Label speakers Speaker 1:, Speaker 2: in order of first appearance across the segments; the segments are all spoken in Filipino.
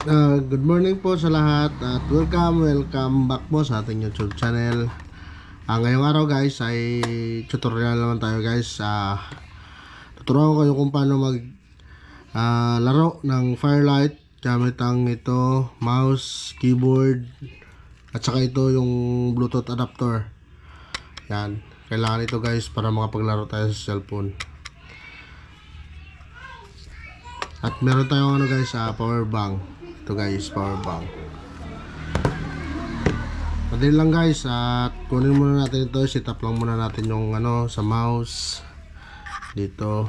Speaker 1: Good morning po sa lahat at welcome back po sa ating YouTube channel. Ngayong araw guys ay tutorial naman tayo guys. Tuturuan ko kayo kung paano mag laro ng Firelight gamit ang ito, mouse, keyboard at saka ito yung Bluetooth adapter. Yan, kailangan ito guys para makapaglaro tayo sa cellphone. At meron tayong guys, power bank. Ito guys, power bank. Madali lang guys, at kunin muna natin ito, set up lang muna natin yung sa mouse dito.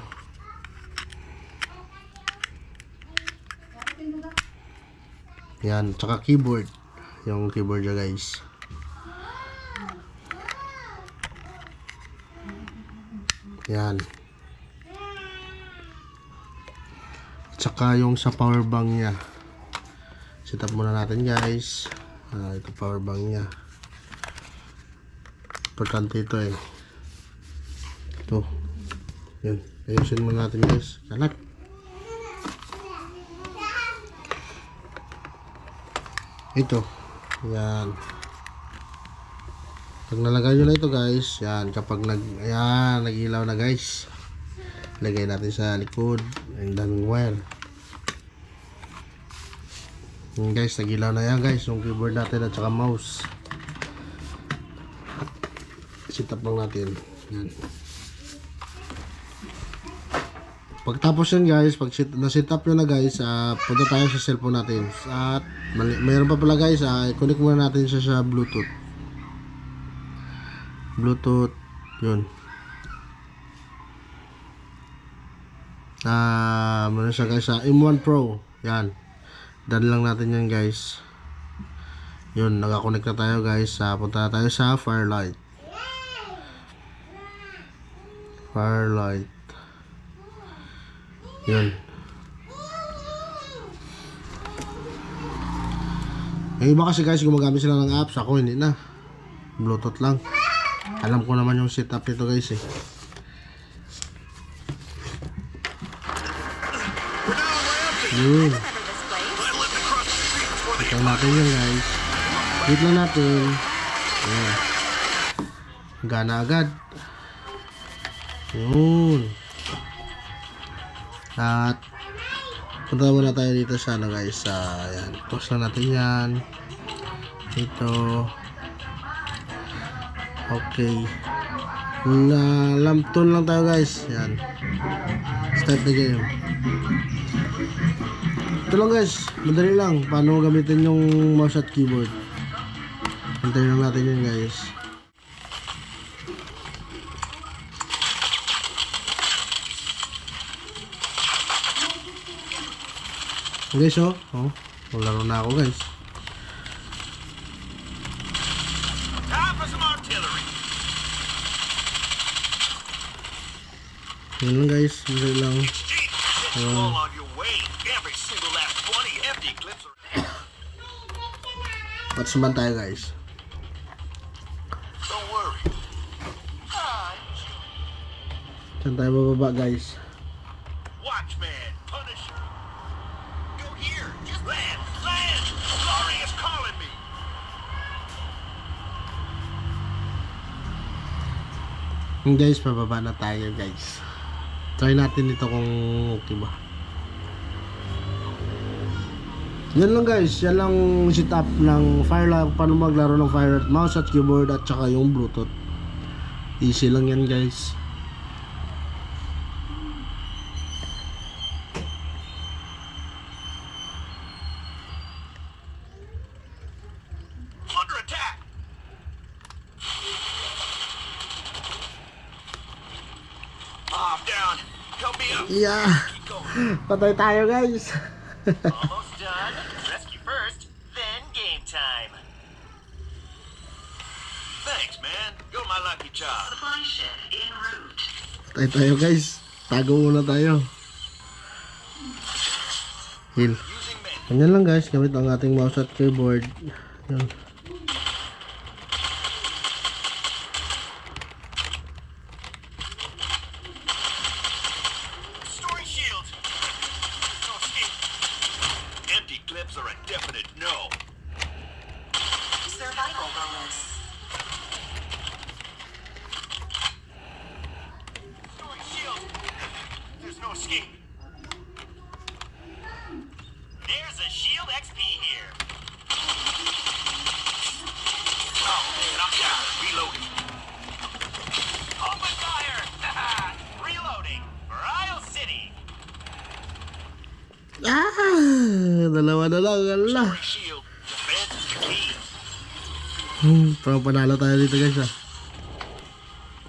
Speaker 1: Yan, tsaka keyboard. Yung keyboard niya guys. Yan. Tsaka yung sa power bank niya. Set up muna natin guys. Ito power bank niya. Importante ito eh. Ito. Yan. Ayusin muna natin guys. Kalat. Ito. Yan. Pag nalagay nyo na ito guys. Yan. Kapag nag-ilaw na guys. Lagay natin sa likod. Ang daming wire. Guys, nagilaw na yan guys yung keyboard natin at saka mouse. Set up lang natin yan. Pagtapos yan guys, pag na-set up nyo na guys, punta tayo sa cellphone natin. At mayroon pa pala guys, connect muna natin siya sa Bluetooth. Bluetooth yun. Muna siya guys sa M1 Pro. Yan, dan lang natin yan guys. Yun, nakakonect na tayo guys. Punta na tayo sa Firelight. Firelight. Yun. Yung iba kasi guys gumagamit sila ng apps. Ako hindi na, Bluetooth lang. Alam ko naman yung setup nito guys eh. Yun. Ito natin yun guys. Hit lang natin. Ayan. Gana agad. Yun. At punta muna tayo dito sa guys. Ayan. Close lang natin yan. Ito. Okay. Lamp tone lang tayo guys. Ayan. Start the game. Ito lang guys, madali lang paano gamitin yung mouse at keyboard. Hintayin lang natin yun guys. Guys laro na ako guys. Yun lang guys, madali lang. Patsuman tayo guys. Saan tayo bababa guys?
Speaker 2: Watchman, Punisher. Go here. Just land. Land. Sorry is calling me.
Speaker 1: Guys, pababa na tayo guys. Try natin ito kung okay ba. Yan lang guys, yan lang setup ng Firelight, paano maglaro ng Firelight, mouse at keyboard at saka yung Bluetooth. Easy lang yan guys.
Speaker 2: Under attack. I'm down. Help me up.
Speaker 1: Yeah. Patay tayo guys.
Speaker 2: Almost done. Rescue first, then game time. Thanks, man. You're my lucky charm.
Speaker 3: Supply ship en route.
Speaker 1: Patay tayo guys. Tago muna tayo. Heal.
Speaker 2: Using men.
Speaker 1: Ganyan lang guys, gamit ang ating mouse at keyboard. Yan.
Speaker 2: Story shield. No escape. Empty clips are a definite no.
Speaker 3: Survival bonus.
Speaker 2: Story shield. There's no escape. There's a shield XP here. Oh man, I'm down. Reloading. Open fire! Reloading. For Isle City.
Speaker 1: Dalawa na lang, ala.
Speaker 2: Story shield. Defense is the key.
Speaker 1: Parang panalo tayo dito guys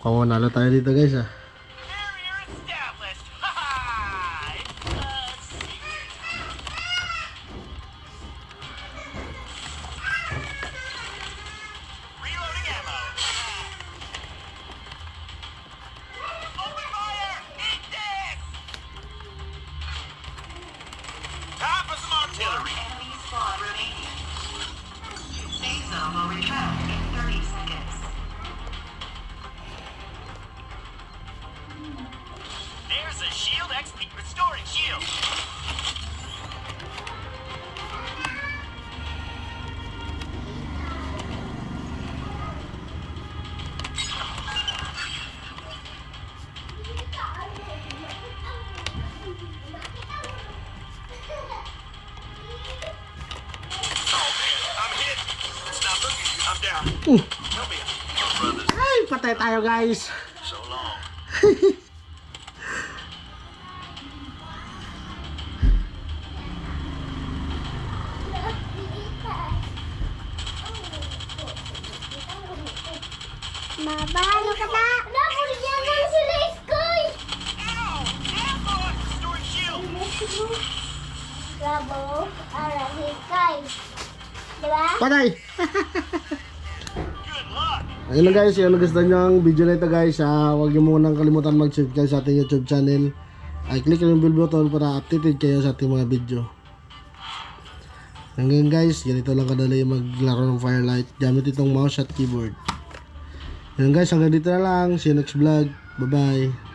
Speaker 1: panalo tayo dito guys
Speaker 2: Barrier established. Ha It's a secret. Reloading ammo. Open fire! Eat this! Time for some artillery.
Speaker 3: Enemy squad remaining. Safe zone will return in 30 seconds.
Speaker 2: There's a shield XP. Restoring shield. Oh man, I'm hit. It's not looking good. I'm down. Help me out. Brothers,
Speaker 1: Ay, patay tayo guys.
Speaker 2: so long.
Speaker 4: Mabalo ka na! Napulyan lang sila, Skoy!
Speaker 2: Ow! Ammo! Storing shield!
Speaker 4: Bravo, arahikay. Diba?
Speaker 1: Patay.
Speaker 2: Good luck!
Speaker 1: Ayun lang guys, yung gusto nyo ang video na ito guys, huwag nyo munang kalimutan mag-subscribe sa ating YouTube channel. Ay click yung bell button para updated kayo sa ating mga video. Hanggang guys, ganito lang kadali maglaro ng Firelight gamit itong mouse at keyboard. Ayun guys, hanggang dito na lang. See you next vlog. Bye bye.